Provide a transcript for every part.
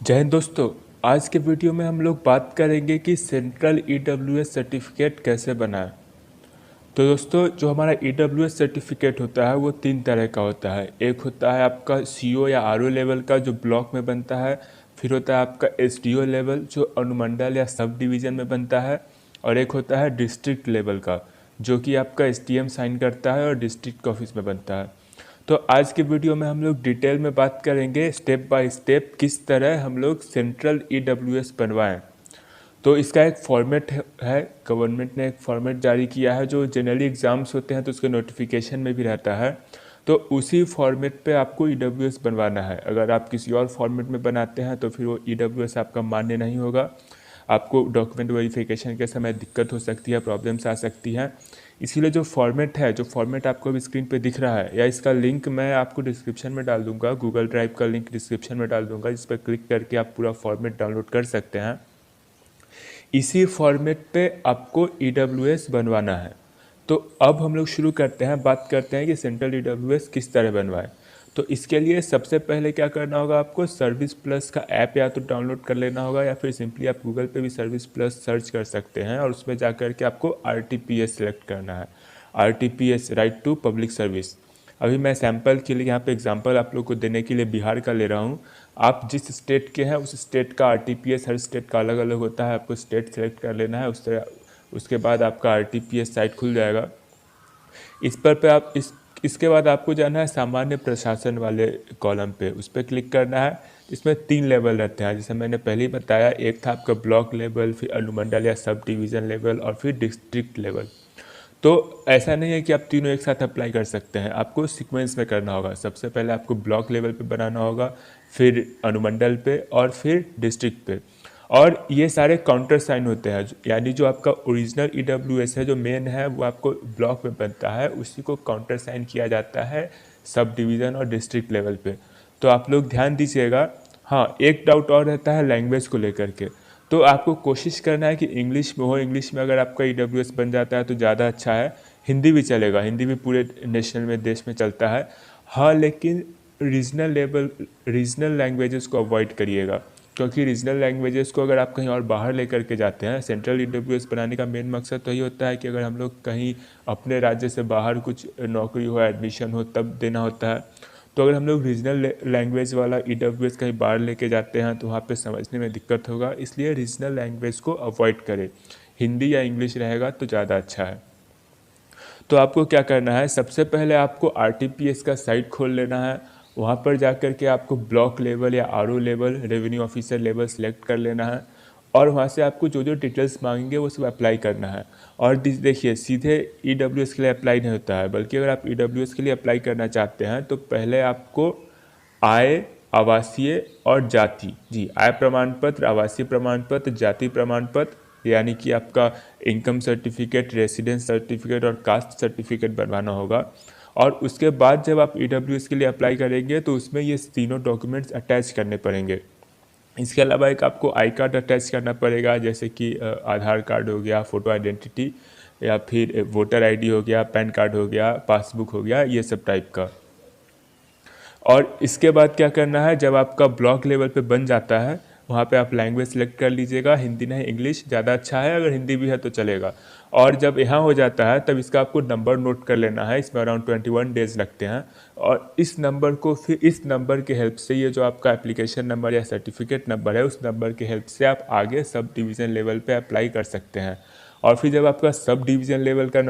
जय हिंद दोस्तों। आज के वीडियो में हम लोग बात करेंगे कि सेंट्रल ईडब्ल्यूएस सर्टिफिकेट कैसे बनाएं। तो दोस्तों, जो हमारा ईडब्ल्यूएस सर्टिफिकेट होता है वो तीन तरह का होता है। एक होता है आपका सीओ या आरओ लेवल का, जो ब्लॉक में बनता है। फिर होता है आपका एसडीओ लेवल, जो अनुमंडल या सब डिवीज़न में बनता है। और एक होता है डिस्ट्रिक्ट लेवल का, जो कि आपका एसडीएम साइन करता है और डिस्ट्रिक्ट ऑफिस में बनता है। तो आज के वीडियो में हम लोग डिटेल में बात करेंगे स्टेप बाय स्टेप किस तरह हम लोग सेंट्रल ईडब्ल्यूएस बनवाएं। तो इसका एक फॉर्मेट है, गवर्नमेंट ने एक फॉर्मेट जारी किया है जो जनरली एग्ज़ाम्स होते हैं तो उसके नोटिफिकेशन में भी रहता है। तो उसी फॉर्मेट पे आपको ईडब्ल्यूएस बनवाना है। अगर आप किसी और फॉर्मेट में बनाते हैं तो फिर वो ईडब्ल्यूएस आपका मान्य नहीं होगा। आपको डॉक्यूमेंट वेरिफिकेशन के समय दिक्कत हो सकती है, प्रॉब्लम्स आ सकती हैं। इसीलिए जो फॉर्मेट आपको अभी स्क्रीन पे दिख रहा है, या इसका लिंक मैं आपको डिस्क्रिप्शन में डाल दूंगा, गूगल ड्राइव का लिंक डिस्क्रिप्शन में डाल दूंगा, जिस पर क्लिक करके आप पूरा फॉर्मेट डाउनलोड कर सकते हैं। इसी फॉर्मेट पे आपको ईडब्ल्यूएस बनवाना है। तो अब हम लोग शुरू करते हैं, बात करते हैं कि सेंट्रल ईडब्ल्यूएस किस तरह बनवाएं। तो इसके लिए सबसे पहले क्या करना होगा, आपको सर्विस प्लस का ऐप या तो डाउनलोड कर लेना होगा, या फिर सिंपली आप गूगल पे भी सर्विस प्लस सर्च कर सकते हैं और उसमें जा कर के आपको आरटीपीएस सेलेक्ट करना है। RTPS, right to public service. अभी मैं सैम्पल के लिए यहाँ पे एग्जांपल आप लोग को देने के लिए बिहार का ले रहा हूँ। आप जिस स्टेट के हैं उस स्टेट का आरटीपीएस, हर स्टेट का अलग अलग होता है, आपको स्टेट सेलेक्ट कर लेना है। उसके बाद आपका आरटीपीएस साइट खुल जाएगा। इस पर पे आप इसके बाद आपको जाना है सामान्य प्रशासन वाले कॉलम पे, उस पर क्लिक करना है। इसमें 3 लेवल रहते हैं, जैसे मैंने पहले ही बताया। एक था आपका ब्लॉक लेवल, फिर अनुमंडल या सब डिवीज़न लेवल, और फिर डिस्ट्रिक्ट लेवल। तो ऐसा नहीं है कि आप तीनों एक साथ अप्लाई कर सकते हैं, आपको सीक्वेंस में करना होगा। सबसे पहले आपको ब्लॉक लेवल पे बनाना होगा, फिर अनुमंडल पे, और फिर डिस्ट्रिक्ट पे। और ये सारे काउंटर साइन होते हैं, यानी जो आपका ओरिजिनल ईडब्ल्यूएस है, जो मेन है, वो आपको ब्लॉक में बनता है, उसी को काउंटर साइन किया जाता है सब डिवीज़न और डिस्ट्रिक्ट लेवल पे। तो आप लोग ध्यान दीजिएगा। हाँ, एक डाउट और रहता है लैंग्वेज को लेकर के। तो आपको कोशिश करना है कि इंग्लिश में हो। इंग्लिश में अगर आपका ईडब्ल्यूएस बन जाता है तो ज़्यादा अच्छा है। हिंदी भी चलेगा, हिंदी भी पूरे नेशनल में, देश में चलता है। हाँ, लेकिन रीजनल लैंग्वेजेस को अवॉइड करिएगा, क्योंकि रीजनल लैंग्वेजेस को अगर आप कहीं और बाहर लेकर के जाते हैं, सेंट्रल ईडब्ल्यूएस बनाने का मेन मकसद तो यही होता है कि अगर हम लोग कहीं अपने राज्य से बाहर कुछ नौकरी हो, एडमिशन हो, तब देना होता है। तो अगर हम लोग रीजनल लैंग्वेज वाला ईडब्ल्यूएस कहीं बाहर लेके जाते हैं तो वहाँ पे समझने में दिक्कत होगा, इसलिए रीजनल लैंग्वेज को अवॉइड करें। हिंदी या इंग्लिश रहेगा तो ज़्यादा अच्छा है। तो आपको क्या करना है, सबसे पहले आपको आरटीपीएस का साइट खोल लेना है। वहाँ पर जा कर के आपको ब्लॉक लेवल या RO level, revenue officer level select कर लेना है। और वहाँ से आपको जो जो डिटेल्स मांगेंगे वो सब अप्लाई करना है। और देखिए, सीधे ईडब्ल्यूएस के लिए अप्लाई नहीं होता है, बल्कि अगर आप ईडब्ल्यूएस के लिए अप्लाई करना चाहते हैं तो पहले आपको आय, आवासीय और जाति, जी, आय प्रमाण पत्र, आवासीय प्रमाण पत्र, जाति प्रमाण पत्र, यानी कि आपका इनकम सर्टिफिकेट, रेसिडेंस सर्टिफिकेट और कास्ट सर्टिफिकेट बनवाना होगा। और उसके बाद जब आप ईडब्ल्यूएस के लिए अप्लाई करेंगे तो उसमें ये तीनों डॉक्यूमेंट्स अटैच करने पड़ेंगे। इसके अलावा एक आपको आई कार्ड अटैच करना पड़ेगा, जैसे कि आधार कार्ड हो गया, फ़ोटो आइडेंटिटी, या फिर वोटर आईडी हो गया, पैन कार्ड हो गया, पासबुक हो गया, ये सब टाइप का। और इसके बाद क्या करना है, जब आपका ब्लॉक लेवल पे बन जाता है, वहाँ पे आप लैंग्वेज सेलेक्ट कर लीजिएगा। हिंदी नहीं इंग्लिश ज़्यादा अच्छा है, अगर हिंदी भी है तो चलेगा। और जब यहाँ हो जाता है तब इसका आपको नंबर नोट कर लेना है। इसमें अराउंड 21 डेज़ लगते हैं। और इस नंबर को फिर इस नंबर के हेल्प से, ये जो आपका एप्लीकेशन नंबर या सर्टिफिकेट नंबर है, उस नंबर के हेल्प से आप आगे सब डिवीज़न लेवल पे अप्लाई कर सकते हैं। और फिर जब आपका सब डिवीज़न लेवल का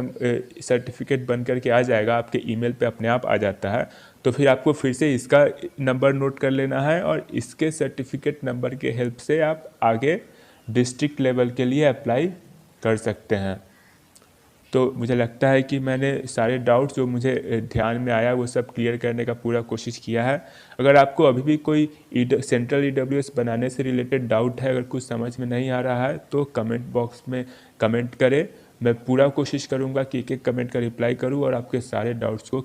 सर्टिफिकेट बन करके आ जाएगा, आपके ईमेल पे अपने आप आ जाता है, तो फिर आपको फिर से इसका नंबर नोट कर लेना है और इसके सर्टिफिकेट नंबर के हेल्प से आप आगे डिस्ट्रिक्ट लेवल के लिए अप्लाई कर सकते हैं। तो मुझे लगता है कि मैंने सारे डाउट्स जो मुझे ध्यान में आया वो सब क्लियर करने का पूरा कोशिश किया है। अगर आपको अभी भी कोई सेंट्रल ईडब्ल्यूएस बनाने से रिलेटेड डाउट है, अगर कुछ समझ में नहीं आ रहा है, तो कमेंट बॉक्स में कमेंट करें। मैं पूरा कोशिश करूँगा कि एक एक कमेंट का रिप्लाई करूँ और आपके सारे डाउट्स को